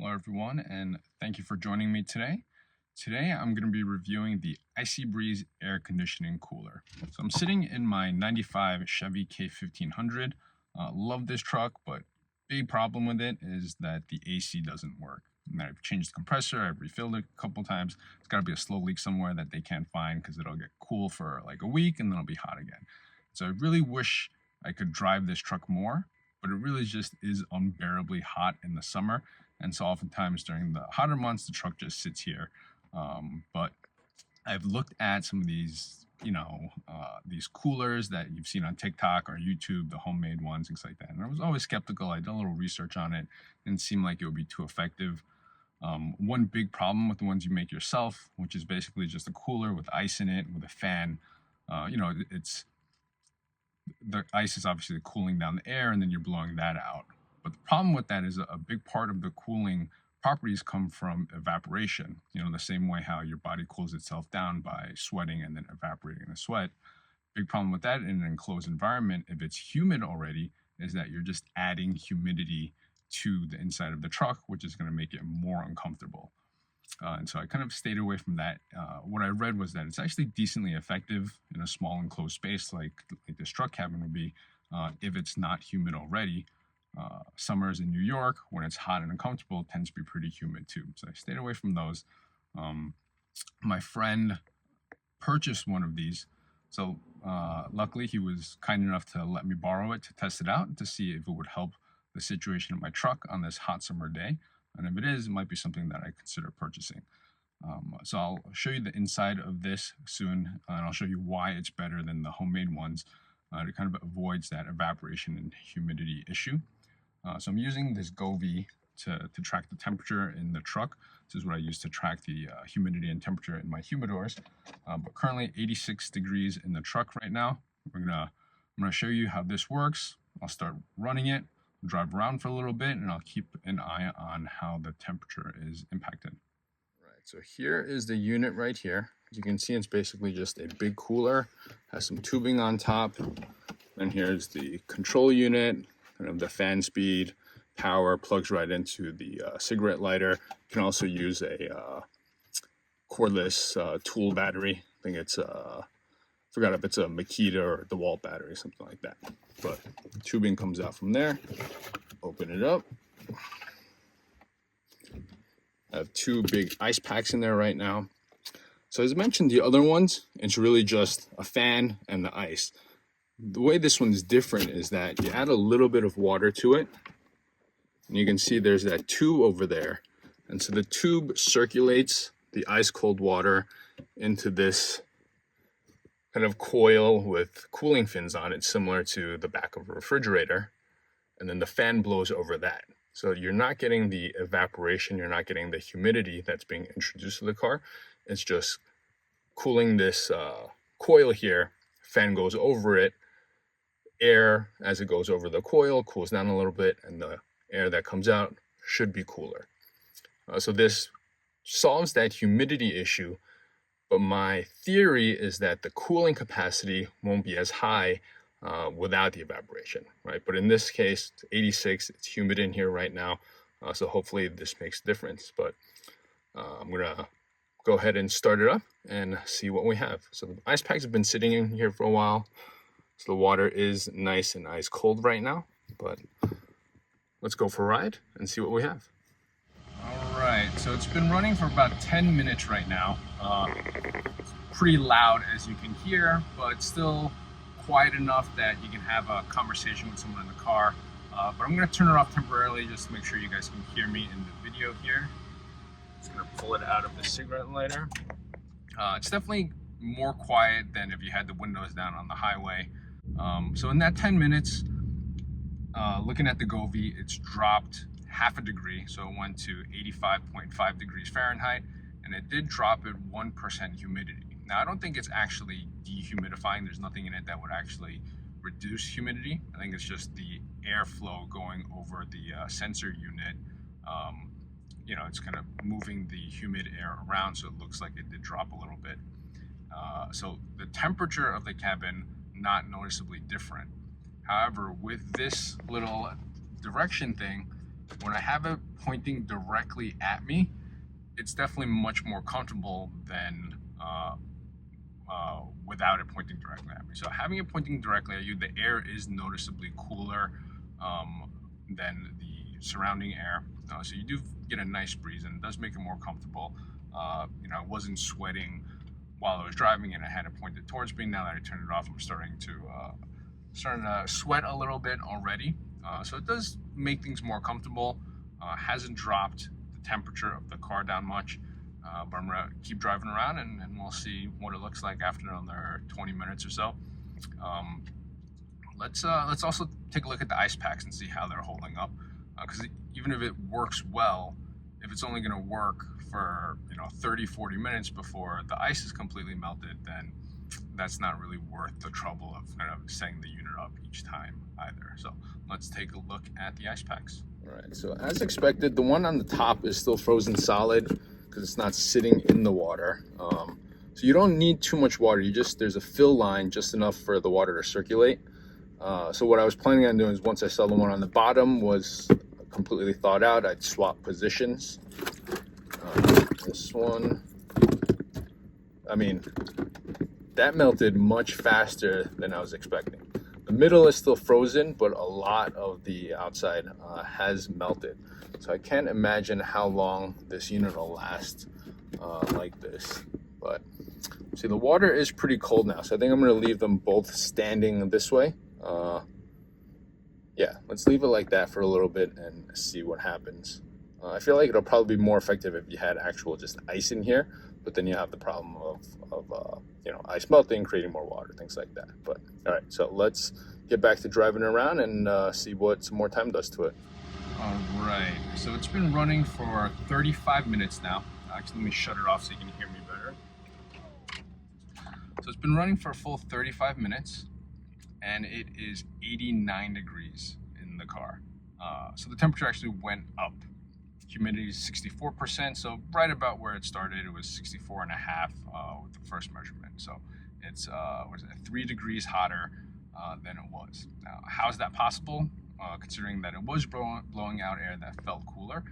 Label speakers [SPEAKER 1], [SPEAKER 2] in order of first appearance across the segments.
[SPEAKER 1] Hello everyone, and thank you for joining me today. Today I'm going to be reviewing the IcyBreeze air conditioning cooler. So I'm sitting in my 95 Chevy K1500. Love this truck, but big problem with it is that the AC doesn't work. And I've changed the compressor, I've refilled it a couple times. It's got to be a slow leak somewhere that they can't find because it'll get cool for like a week and then it'll be hot again. So I really wish I could drive this truck more, but it really just is unbearably hot in the summer. And so oftentimes during the hotter months, the truck just sits here. But I've looked at some of these, these coolers that you've seen on TikTok or YouTube, the homemade ones, things like that. And I was always skeptical. I did a little research on it. Didn't seem like it would be too effective. One big problem with the ones you make yourself, which is basically just a cooler with ice in it, with a fan. It's the ice is obviously cooling down the air, and then you're blowing that out. But the problem with that is a big part of the cooling properties come from evaporation. The same way how your body cools itself down by sweating and then evaporating the sweat. Big problem with that in an enclosed environment, if it's humid already, is that you're just adding humidity to the inside of the truck, which is going to make it more uncomfortable. And so I kind of stayed away from that. What I read was that it's actually decently effective in a small enclosed space like this truck cabin would be if it's not humid already. Summers in New York, when it's hot and uncomfortable, tends to be pretty humid too. So I stayed away from those. My friend purchased one of these. So luckily he was kind enough to let me borrow it to test it out to see if it would help the situation in my truck on this hot summer day. And if it is, it might be something that I consider purchasing. So I'll show you the inside of this soon, and I'll show you why it's better than the homemade ones. It kind of avoids that evaporation and humidity issue. So I'm using this Govee to track the temperature in the truck. This is what I use to track the humidity and temperature in my humidors. But currently 86 degrees in the truck right now. I'm gonna show you how this works. I'll start running it, drive around for a little bit, and I'll keep an eye on how the temperature is impacted. Right, so here is the unit right here. As you can see, it's basically just a big cooler, has some tubing on top. And here's the control unit, kind of the fan speed, power, plugs right into the cigarette lighter. You can also use a cordless tool battery. I think it's forgot if it's a Makita or DeWalt battery, something like that. But tubing comes out from there. Open it up. I have two big ice packs in there right now. So as I mentioned, the other ones, it's really just a fan and the ice. The way this one's different is that you add a little bit of water to it. And you can see there's that tube over there. And so the tube circulates the ice cold water into this kind of coil with cooling fins on it, similar to the back of a refrigerator. And then the fan blows over that. So you're not getting the evaporation, you're not getting the humidity that's being introduced to the car. It's just cooling this coil here, fan goes over it, air as it goes over the coil cools down a little bit, and the air that comes out should be cooler. So this solves that humidity issue, but my theory is that the cooling capacity won't be as high without the evaporation, right? But in this case, it's 86, it's humid in here right now, so hopefully this makes a difference. But I'm gonna go ahead and start it up and see what we have. So the ice packs have been sitting in here for a while, so the water is nice and ice cold right now, but let's go for a ride and see what we have. All right, so it's been running for about 10 minutes right now. It's pretty loud, as you can hear, but still quiet enough that you can have a conversation with someone in the car. But I'm gonna turn it off temporarily just to make sure you guys can hear me in the video here. Just gonna pull it out of the cigarette lighter. It's definitely more quiet than if you had the windows down on the highway. So in that 10 minutes, looking at the Govee, it's dropped half a degree. So it went to 85.5 degrees Fahrenheit, and it did drop at 1% humidity. Now, I don't think it's actually dehumidifying. There's nothing in it that would actually reduce humidity. I think it's just the airflow going over the sensor unit. It's kind of moving the humid air around, so it looks like it did drop a little bit. So the temperature of the cabin, not noticeably different. However, with this little direction thing, when I have it pointing directly at me, it's definitely much more comfortable than without it pointing directly at me. So having it pointing directly at you, the air is noticeably cooler than the surrounding air. So you do get a nice breeze, and it does make it more comfortable. I wasn't sweating while I was driving, and I had it pointed towards me. Now that I turned it off, I'm starting to sweat a little bit already. So it does make things more comfortable. Hasn't dropped the temperature of the car down much. But I'm gonna keep driving around, and we'll see what it looks like after another 20 minutes or so. Let's also take a look at the ice packs and see how they're holding up. Because even if it works well, if it's only going to work for 30-40 minutes before the ice is completely melted, then that's not really worth the trouble of setting the unit up each time either. So let's take a look at the ice packs. All right, so as expected, the one on the top is still frozen solid because it's not sitting in the water. So you don't need too much water. There's a fill line just enough for the water to circulate. So what I was planning on doing is, once I saw the one on the bottom was completely thawed out, I'd swap positions. This one, I mean, that melted much faster than I was expecting. The middle is still frozen, but a lot of the outside has melted. So I can't imagine how long this unit will last like this. But see, the water is pretty cold now, so I think I'm going to leave them both standing this way. Yeah, let's leave it like that for a little bit and see what happens. I feel like it'll probably be more effective if you had actual just ice in here, but then you have the problem of ice melting, creating more water, things like that. But all right, so let's get back to driving around and see what some more time does to it. All right, so it's been running for 35 minutes now. Actually, let me shut it off so you can hear me better. So it's been running for a full 35 minutes, and it is 89 degrees in the car. So the temperature actually went up. Humidity is 64%, so right about where it started. It was 64.5 with the first measurement. So it's 3 degrees hotter than it was. Now, how is that possible? Considering that it was blowing out air that felt cooler.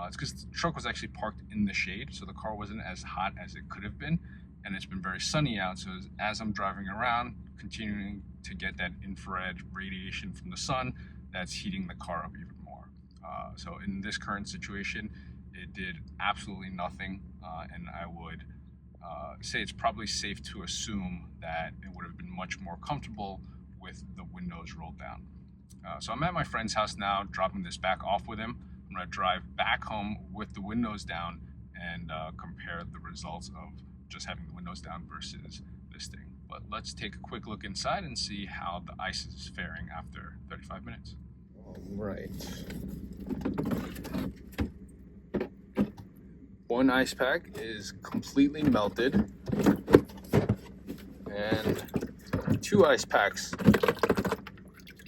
[SPEAKER 1] It's because the truck was actually parked in the shade, so the car wasn't as hot as it could have been, and it's been very sunny out. So as I'm driving around, continuing to get that infrared radiation from the sun, that's heating the car up even more. So in this current situation, it did absolutely nothing, and I would say it's probably safe to assume that it would have been much more comfortable with the windows rolled down. So I'm at my friend's house now, dropping this back off with him. I'm going to drive back home with the windows down and compare the results of just having the windows down versus this thing. But let's take a quick look inside and see how the ice is faring after 35 minutes. All right. One ice pack is completely melted, and 2 ice packs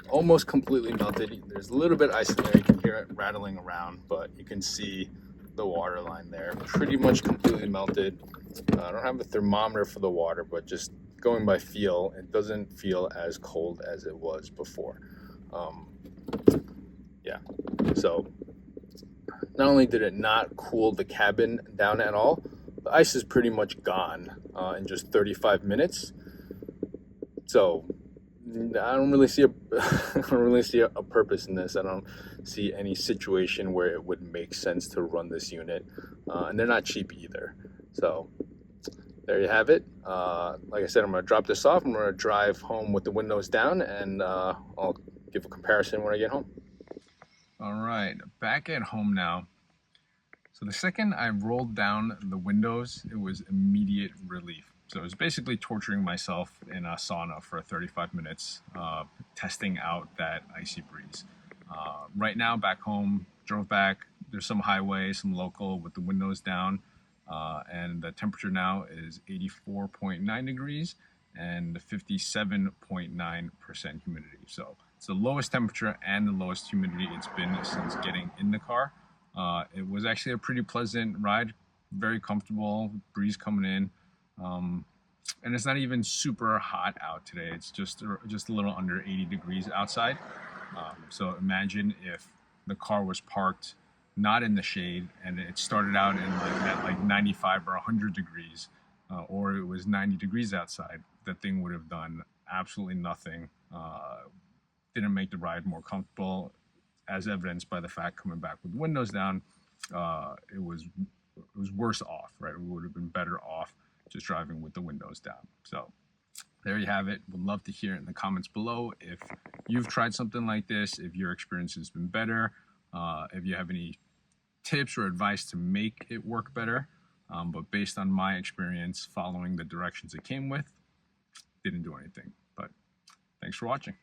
[SPEAKER 1] almost completely melted. There's a little bit of ice in there. You can hear it rattling around, but you can see the water line there. Pretty much completely melted. I don't have a thermometer for the water, but just going by feel, it doesn't feel as cold as it was before. Yeah, so not only did it not cool the cabin down at all, the ice is pretty much gone in just 35 minutes. So I don't really see a purpose in this. I don't see any situation where it would make sense to run this unit, and they're not cheap either. So there you have it. Like I said, I'm going to drop this off. I'm going to drive home with the windows down, and I'll give a comparison when I get home. All right, back at home now. So the second I rolled down the windows, it was immediate relief. So it was basically torturing myself in a sauna for 35 minutes, testing out that IcyBreeze. Right now, back home, drove back. There's some highway, some local with the windows down, and the temperature now is 84.9 degrees and 57.9% humidity. So it's the lowest temperature and the lowest humidity it's been since getting in the car. It was actually a pretty pleasant ride, very comfortable, breeze coming in. And it's not even super hot out today. It's just a little under 80 degrees outside. So imagine if the car was parked not in the shade, and it started out at like 95 or 100 degrees, or it was 90 degrees outside, the thing would have done absolutely nothing. Didn't make the ride more comfortable, as evidenced by the fact coming back with windows down. It was worse off, right? We would have been better off just driving with the windows down. So there you have it. Would love to hear it in the comments below if you've tried something like this, if your experience has been better, if you have any tips or advice to make it work better. But based on my experience following the directions it came with, didn't do anything. But thanks for watching.